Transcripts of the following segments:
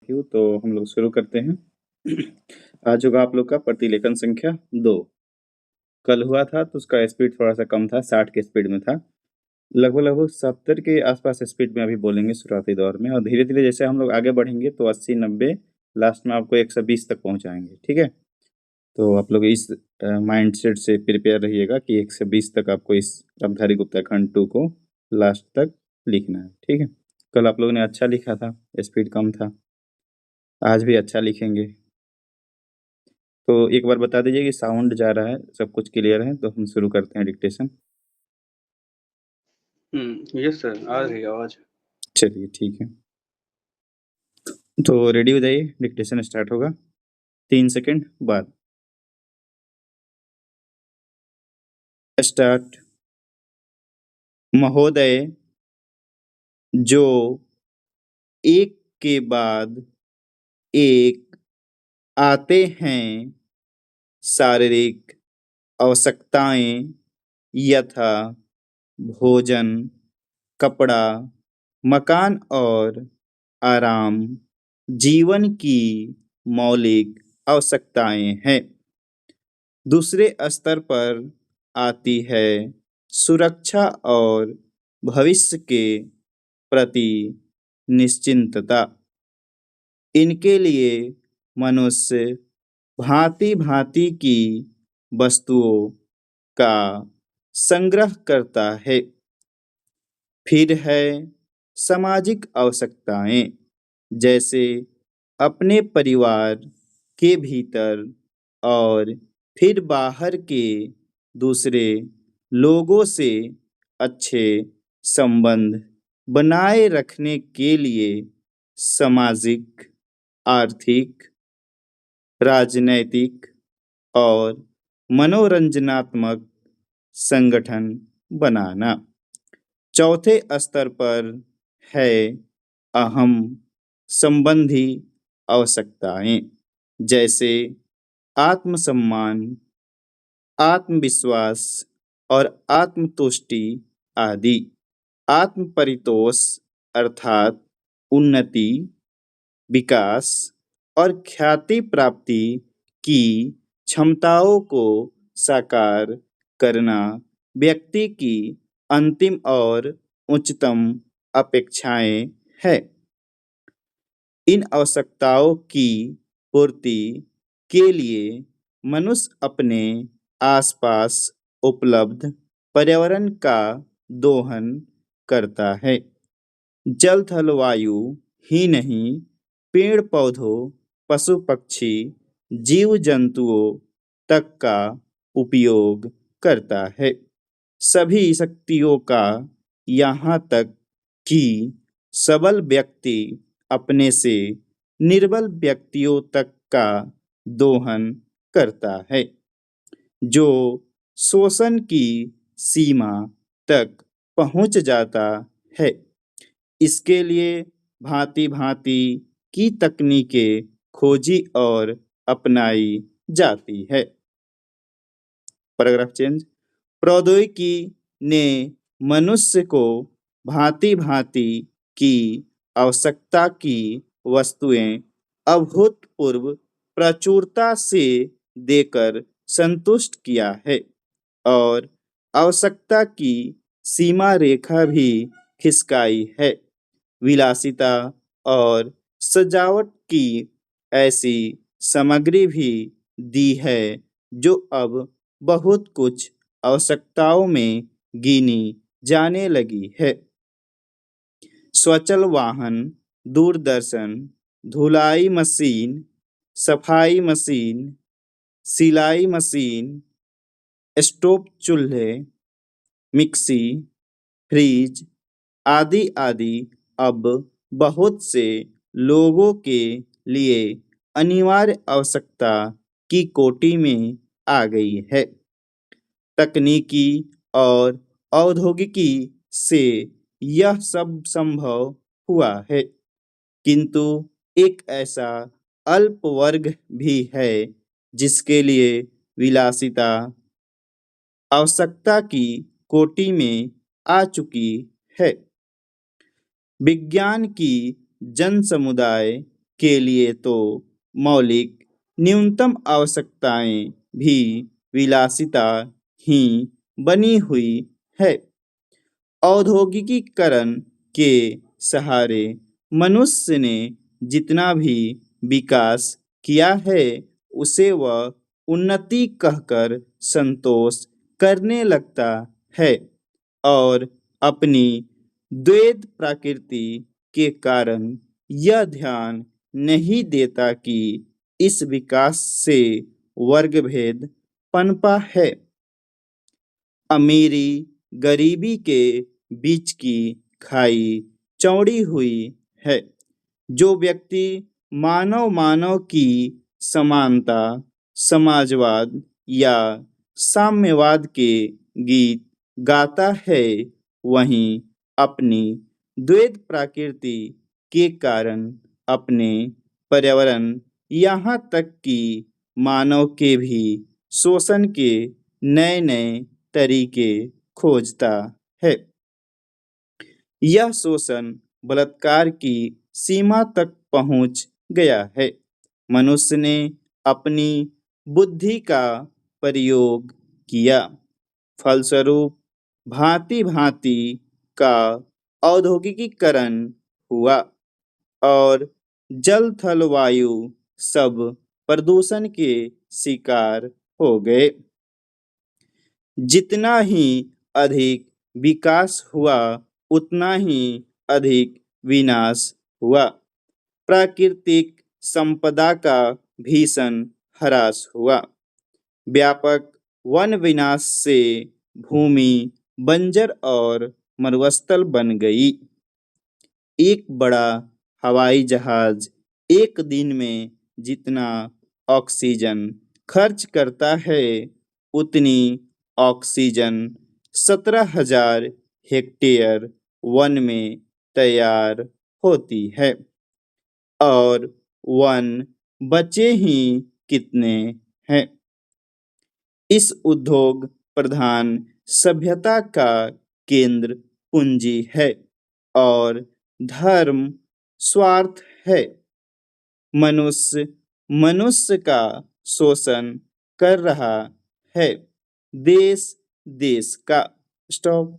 Thank you. तो हम लोग शुरू करते हैं। आज होगा आप लोग का प्रतिलेखन संख्या 2। कल हुआ था तो उसका स्पीड थोड़ा-सा कम था, 60 के स्पीड में था। लगभग-लगभग 70 के आसपास स्पीड में अभी बोलेंगे शुरुआती दौर में, और धीरे-धीरे जैसे हम लोग आगे बढ़ेंगे तो 80-90 लास्ट में आपको 120 तक पहुँचाएँगे, ठीक है? तो आप लोग इस माइंडसेट से प्रिपेयर रहिएगा कि 120 तक आपको इस अवधारी गुप्ता खंड 2 को लास्ट तक लिखना है, ठीक है? कल आप लोगों ने अच्छा लिखा था, स्पीड कम था। आज भी अच्छा लिखेंगे। तो एक बार बता दीजिए कि साउंड जा रहा है, सब कुछ क्लियर है, तो हम शुरू करते हैं डिक्टेशन। यस सर, आ रही है आवाज। चलिए ठीक है। तो रेडी हो जाइए, डिक्टेशन स्टार्ट होगा 3 सेकंड बाद। स्टार्ट। महोदय, जो एक के बाद एक आते हैं शारीरिक आवश्यकताएं यथा भोजन, कपड़ा, मकान और आराम जीवन की मौलिक आवश्यकताएं हैं। दूसरे स्तर पर आती है सुरक्षा और भविष्य के प्रति निश्चिंतता। इनके लिए मनुष्य भांति-भांति की वस्तुओं का संग्रह करता है। फिर है सामाजिक आवश्यकताएं, जैसे अपने परिवार के भीतर और फिर बाहर के दूसरे लोगों से अच्छे संबंध बनाए रखने के लिए सामाजिक, आर्थिक, राजनैतिक और मनोरंजनात्मक संगठन बनाना। चौथे स्तर पर है अहम संबंधी आवश्यकताएं, जैसे आत्मसम्मान, आत्मविश्वास और आत्मतुष्टि आदि। आत्मपरितोष अर्थात उन्नति, विकास और ख्याति प्राप्ति की क्षमताओं को साकार करना व्यक्ति की अंतिम और उच्चतम अपेक्षाएं है। इन आवश्यकताओं की पूर्ति के लिए मनुष्य अपने आसपास उपलब्ध पर्यावरण का दोहन करता है। जल थल वायु ही नहीं, पेड़ पौधों, पशु पक्षी, जीव जंतुओं तक का उपयोग करता है। सभी शक्तियों का, यहाँ तक कि सबल व्यक्ति अपने से निर्बल व्यक्तियों तक का दोहन करता है, जो शोषण की सीमा तक पहुंच जाता है। इसके लिए भांति-भांति की तकनीकें खोजी और अपनाई जाती है। Paragraph change. प्रौद्योगिकी ने मनुष्य को भांति-भांति की आवश्यकता की वस्तुएं अभूतपूर्व प्रचुरता से देकर संतुष्ट किया है, और आवश्यकता की सीमा रेखा भी खिसकाई है। विलासिता और सजावट की ऐसी सामग्री भी दी है जो अब बहुत कुछ आवश्यकताओं में गिनी जाने लगी है। स्वचल वाहन, दूरदर्शन, धुलाई मशीन, सफाई मशीन, सिलाई मशीन, स्टोव चूल्हे, मिक्सी, फ्रिज आदि आदि अब बहुत से लोगों के लिए अनिवार्य आवश्यकता की कोटि में आ गई है। तकनीकी और औद्योगिकी से यह सब संभव हुआ है, किंतु एक ऐसा अल्प वर्ग भी है जिसके लिए विलासिता आवश्यकता की कोटि में आ चुकी है। विज्ञान की जन समुदाय के लिए तो मौलिक न्यूनतम आवश्यकताएं भी विलासिता ही बनी हुई है। औद्योगिकीकरण के सहारे मनुष्य ने जितना भी विकास किया है उसे वह उन्नति कहकर संतोष करने लगता है और अपनी द्वैध प्रकृति के कारण यह ध्यान नहीं देता कि इस विकास से वर्गभेद पनपा है। अमीरी गरीबी के बीच की खाई चौड़ी हुई है। जो व्यक्ति मानव मानव की समानता, समाजवाद या साम्यवाद के गीत गाता है, वहीं अपनी द्वैध प्रकृति के कारण अपने पर्यावरण यहाँ तक कि मानव के भी शोषण के नए नए तरीके खोजता है। यह शोषण बलात्कार की सीमा तक पहुंच गया है। मनुष्य ने अपनी बुद्धि का प्रयोग किया, फलस्वरूप भांति भांति का औद्योगिकीकरण हुआ और जल थल वायु सब प्रदूषण के शिकार हो गए। जितना ही अधिक विकास हुआ उतना ही अधिक विनाश हुआ। प्राकृतिक संपदा का भीषण ह्रास हुआ। व्यापक वन विनाश से भूमि बंजर और मरुस्थल बन गई। एक बड़ा हवाई जहाज एक दिन में जितना ऑक्सीजन खर्च करता है उतनी ऑक्सीजन 17,000 हेक्टेयर वन में तैयार होती है और वन बचे ही कितने हैं। इस उद्योग प्रधान सभ्यता का केंद्र पूंजी है और धर्म स्वार्थ है। मनुष्य मनुष्य का शोषण कर रहा है। देश देश का। स्टॉप।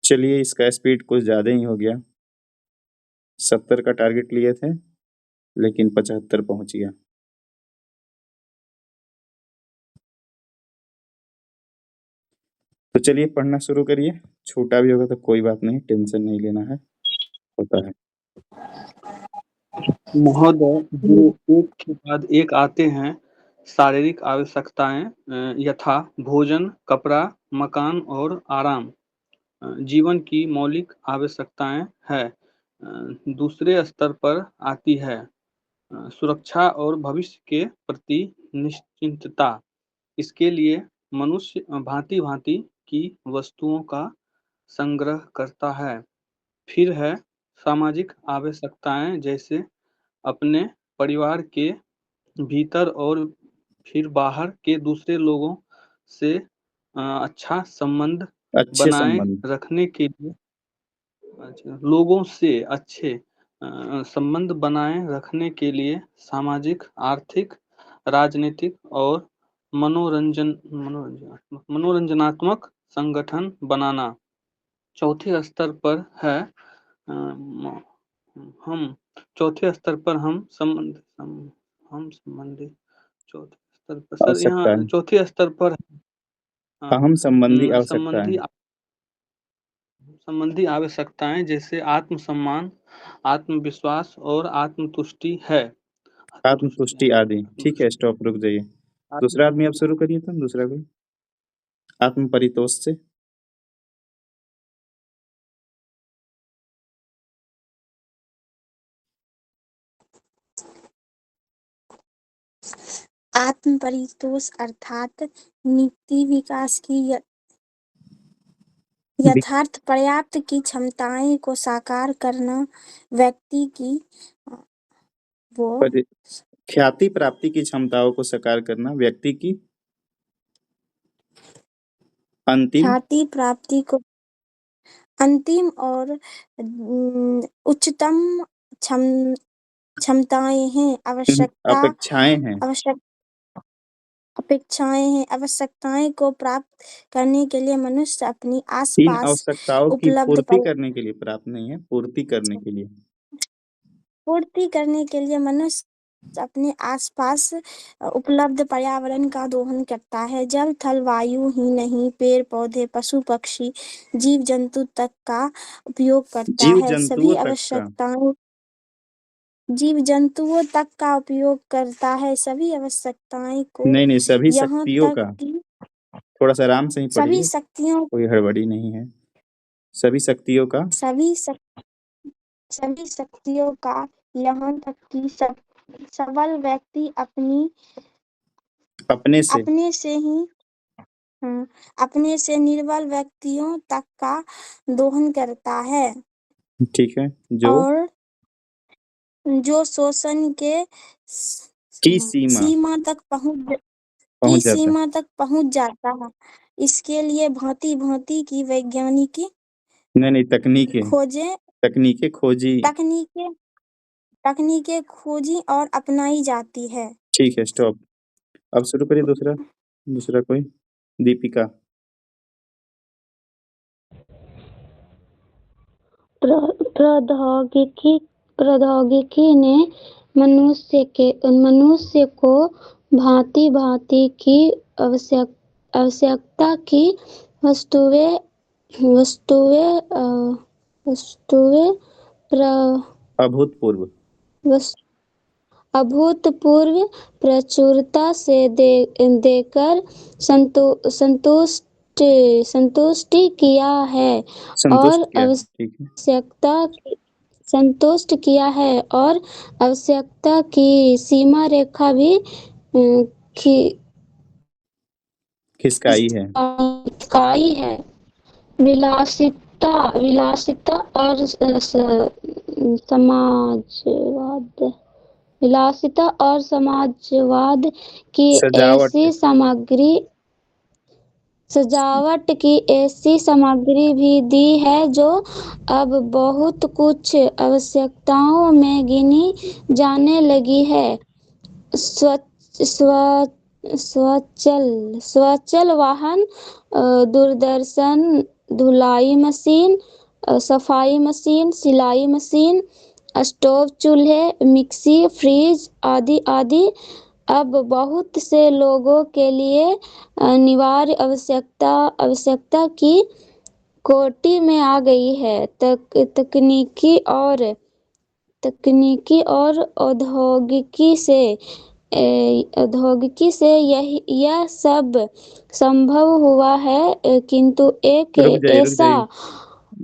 चलिए, इसका स्पीड कुछ ज़्यादा ही हो गया। 70 का टारगेट लिए थे लेकिन 75 पहुंच गया। तो चलिए पढ़ना शुरू करिए। छोटा भी होगा तो कोई बात नहीं, टेंशन नहीं लेना है, होता है। महोदय, जो एक के बाद एक आते हैं, शारीरिक आवश्यकताएं यथा भोजन, कपड़ा, मकान और आराम जीवन की मौलिक आवश्यकताएं है। दूसरे स्तर पर आती है सुरक्षा और भविष्य के प्रति निश्चिंतता। इसके लिए मनुष्य भांति भांति की वस्तुओं का संग्रह करता है। फिर है सामाजिक आवश्यकताएं, जैसे अपने परिवार के भीतर और फिर बाहर के दूसरे लोगों से अच्छा संबंध अच्छे बनाए संबंध। रखने के लिए लोगों से अच्छे संबंध बनाए रखने के लिए सामाजिक, आर्थिक, राजनीतिक और मनोरंजनात्मक संगठन बनाना। चौथे स्तर पर है हम चौथे स्तर पर हम संबंधी चौथे स्तर पर सर आवश्यकता यहाँ है। चौथे स्तर पर अहम संबंधी आवश्यकताएं। संबंधी आवश्यकताएं जैसे आत्मसम्मान, आत्मविश्वास और आत्मतुष्टि है। आत्मतुष्टि आदि। ठीक है, स्टॉप, रुक जाइए। दूसरा आदमी अब शुरू करिए, तुम दूसरा कोई आत्म परितोष से। आत्म परितोष अर्थात नीति विकास की यथार्थ पर्याप्त की क्षमताएं को साकार करना, व्यक्ति की वो ख्याति प्राप्ति की क्षमताओं को साकार करना, व्यक्ति की अंतिम ख्याति प्राप्ति को अंतिम और उच्चतम क्षमताएं हैं, अपेक्षाएं हैं। अपेक्षाएं हैं। आवश्यकताएं को प्राप्त करने के लिए मनुष्य अपनी इन आसपास आवश्यकताओं की उपलब्ध पूर्ति करने के लिए, प्राप्त नहीं है, पूर्ति करने के लिए। पूर्ति करने के लिए मनुष्य अपने आसपास उपलब्ध पर्यावरण का दोहन करता है। जल थल वायु ही नहीं, पेड़ पौधे पशु पक्षी जीव जंतु तक का उपयोग करता जीव है। जंतुओं तक का, जीव जंतुओं तक का उपयोग करता है। सभी आवश्यकताएं को नहीं, सभी यहाँ शक्तियों तक का। कि थोड़ा सा आराम से ही सभी पढ़िए, शक्तियों कोई हड़बड़ी नहीं है। सभी शक्तियों का, सभी शक्तियों का, यहाँ तक कि सबल व्यक्ति अपने से, अपने से निर्बल व्यक्तियों तक का दोहन करता है। ठीक है, और जो शोषण के की सीमा सीमा तक पहुंच जाता है। सीमा तक पहुंच जाता है। इसके लिए भांति भांति की वैज्ञानिक नहीं, तकनीकें खोजी। तकनीकें खोजी और अपनाई जाती है। ठीक है, स्टॉप। अब शुरू करिए दूसरा कोई। दीपिका। प्रौद्योगिकी ने मनुष्य को भांति भांति की आवश्यकता की वस्तुएं अभूतपूर्व प्रचुरता से देकर संतुष्टि किया है और आवश्यकता की सीमा रेखा भी खिसकाई है। विलासिता और समाजवाद की सजावट की ऐसी सामग्री भी दी है जो अब बहुत कुछ आवश्यकताओं में गिनी जाने लगी है। स्वचल वाहन, दूरदर्शन, धुलाई मशीन, सफाई मशीन, सिलाई मशीन, स्टोव, चूल्हे, मिक्सी, फ्रिज आदि आदि अब बहुत से लोगों के लिए अनिवार्य आवश्यकता की कोटि में आ गई है। तकनीकी और औद्योगिकी से यह सब संभव हुआ है, किंतु एक ऐसा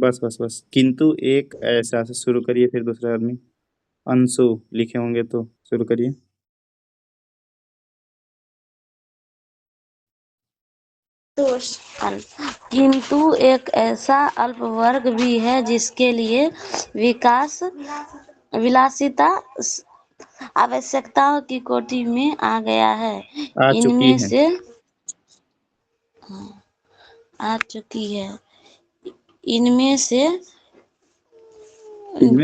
बस किंतु एक ऐसा से शुरू करिए, फिर दूसरा आदमी। अंशु लिखे होंगे तो शुरू करिए। किंतु एक ऐसा अल्प वर्ग भी है जिसके लिए विलासिता आवश्यकताओं की कोटि में आ गया है। इनमें से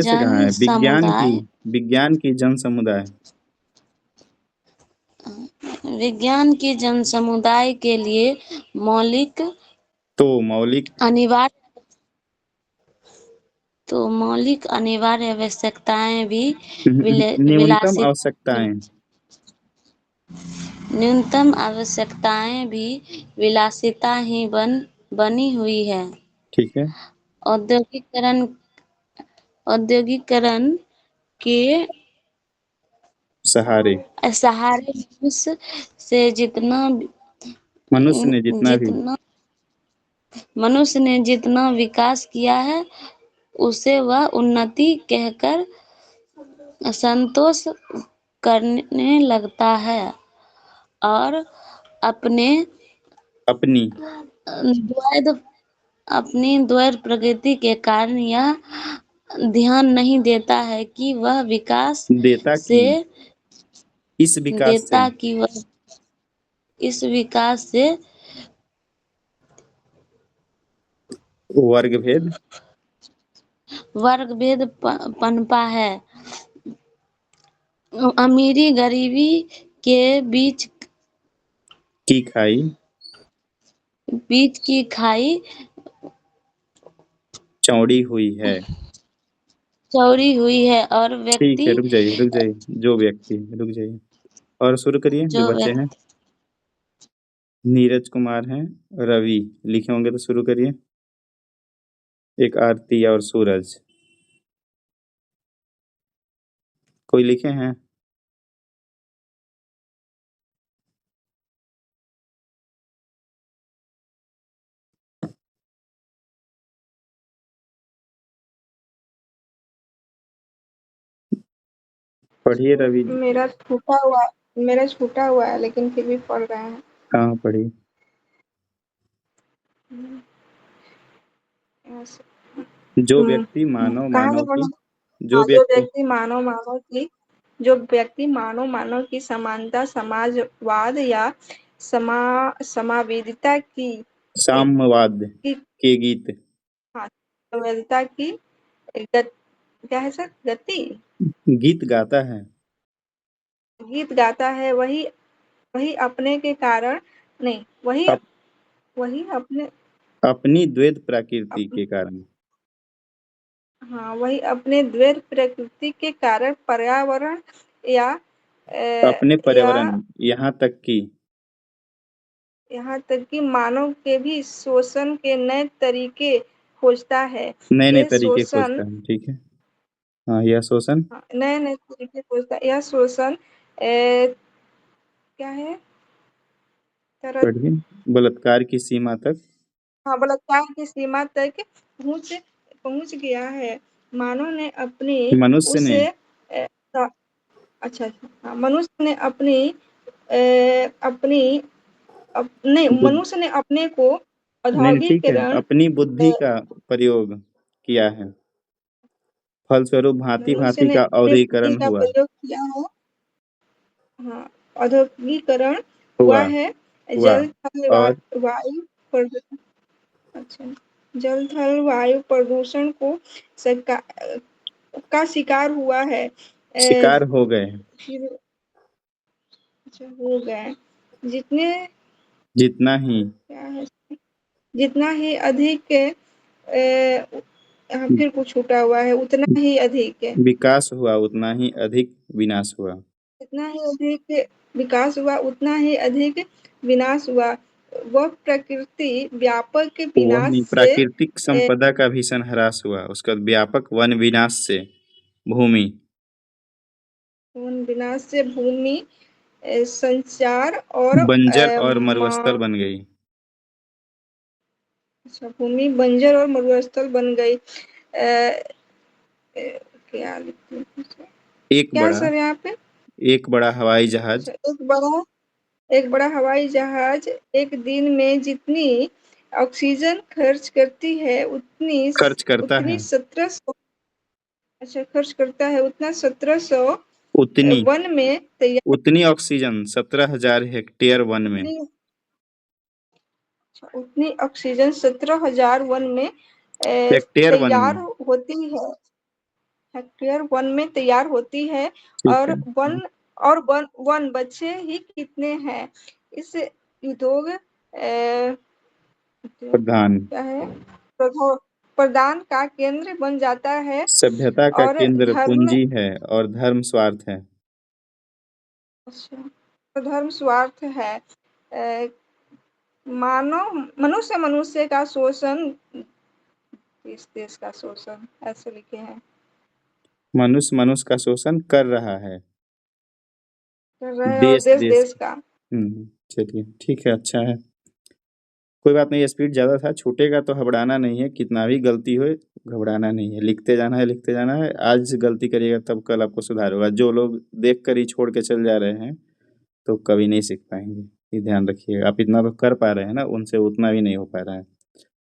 कहाँ है? विज्ञान की जन समुदाय विज्ञान की जन समुदाय के लिए मौलिक अनिवार्य आवश्यकताएं भी न्यूनतम आवश्यकताएं भी विलासिता ही बनी हुई है। ठीक है। औद्योगिकरण के सहारे मनुष्य ने जितना विकास किया है उसे वह उन्नति कहकर संतोष करने लगता है और अपनी द्वैध प्रकृति के कारण यह ध्यान नहीं देता है कि वह इस विकास से वर्ग भेद वर्ग भेद पनपा है। अमीरी गरीबी के बीच की खाई चौड़ी हुई है। चौड़ी हुई है और ठीक है, व्यक्ति रुक जाइए। जो व्यक्ति, रुक जाइए और शुरू करिए। जो बच्चे हैं नीरज कुमार हैं, रवि लिखे होंगे तो शुरू करिए। एक आरती और सूरज, कोई लिखे हैं? पढ़िए रवि। मेरा छूटा हुआ है लेकिन फिर भी पढ़ रहे हैं। कहाँ पढ़ी? जो व्यक्ति मानव मानव की जो व्यक्ति मानव की समानता, समाजवाद या समावेदिता की साम्यवाद के गीत संवेदता की क्या है सर? गीत गाता है, गीत गाता है, वही अपने के कारण नहीं, वही अपने अपनी द्वैत प्रकृति के कारण वही अपने द्वैत प्रकृति के कारण पर्यावरण या अपने पर्यावरण यहाँ तक कि मानव के भी शोषण के नए तरीके खोजता है। नए तरीके खोजता है। ठीक है, हाँ, यह शोषण नए तरीके खोजता है। यह शोषण क्या है? पढ़िए। बलात्कार की सीमा तक बलात्कार की सीमा तक पहुंच गया है। मानव ने अपनी मनुष्य ने मनुष्य ने मनुष्य ने अपने को नहीं, ठीक है, औद्योगिकरण अपनी बुद्धि का प्रयोग किया है, फलस्वरूप भांति मनुष्य भांति ने का अपने बुद्धि औद्योगिकरण का हुआ प्रयोग किया है। औद्योगिकरण हुआ है। जल थल और वायु प्रदूषण जल थल वायु प्रदूषण का शिकार हुआ है। शिकार हो गए। हो गए। जितना ही अधिक फिर कुछ छूटा हुआ है, उतना ही अधिक विकास हुआ उतना ही अधिक विनाश हुआ। जितना ही अधिक विकास हुआ उतना ही अधिक विनाश हुआ। वह प्रकृति व्यापक वह विनाश नहीं, से प्राकृतिक संपदा का भीषण ह्रास हुआ, उसका व्यापक वन विनाश से भूमि संचार और बंजर और मरुस्थल बन गई। भूमि बंजर और मरुस्थल बन गई। क्या सर यहाँ पे? एक बड़ा हवाई जहाज एक बड़ा हवाई जहाज एक दिन में जितनी ऑक्सीजन खर्च करती है उतनी खर्च करता है 1700 खर्च करता है उतना 1700 उतनी वन में तैयार उतनी ऑक्सीजन 17,000 हेक्टेयर वन में उतनी ऑक्सीजन 17,000 वन में हेक्टेयर वन तैयार में होती है। हेक्टेयर वन में तैयार होती है। ठीक और है। वन बचे ही कितने हैं? इस उद्योग प्रधान क्या है? प्रदान का केंद्र बन जाता है सभ्यता का और केंद्र धर्म पूंजी है और धर्म स्वार्थ है। धर्म स्वार्थ है। मनुष्य का शोषण, इस देश का शोषण, ऐसे लिखे हैं। मनुष्य का शोषण कर रहा है और देश का। चलिए ठीक है, अच्छा है, कोई बात नहीं। स्पीड ज्यादा था, छूटेगा तो घबराना नहीं है, कितना भी गलती हो घबराना नहीं है, लिखते जाना है। आज गलती करिएगा तब कल आपको सुधार होगा। जो लोग देख कर ही छोड़ के चल जा रहे हैं तो कभी नहीं सीख पाएंगे, ये ध्यान रखिएगा। आप इतना तो कर पा रहे हैं ना, उनसे उतना भी नहीं हो पा रहा है।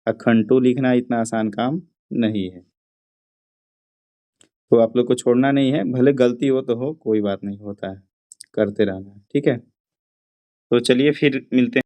अखंटू लिखना इतना आसान काम नहीं है, तो आप लोग को छोड़ना नहीं है, भले गलती हो तो हो, कोई बात नहीं, होता है, करते रहना है। ठीक है, तो चलिए फिर मिलते हैं।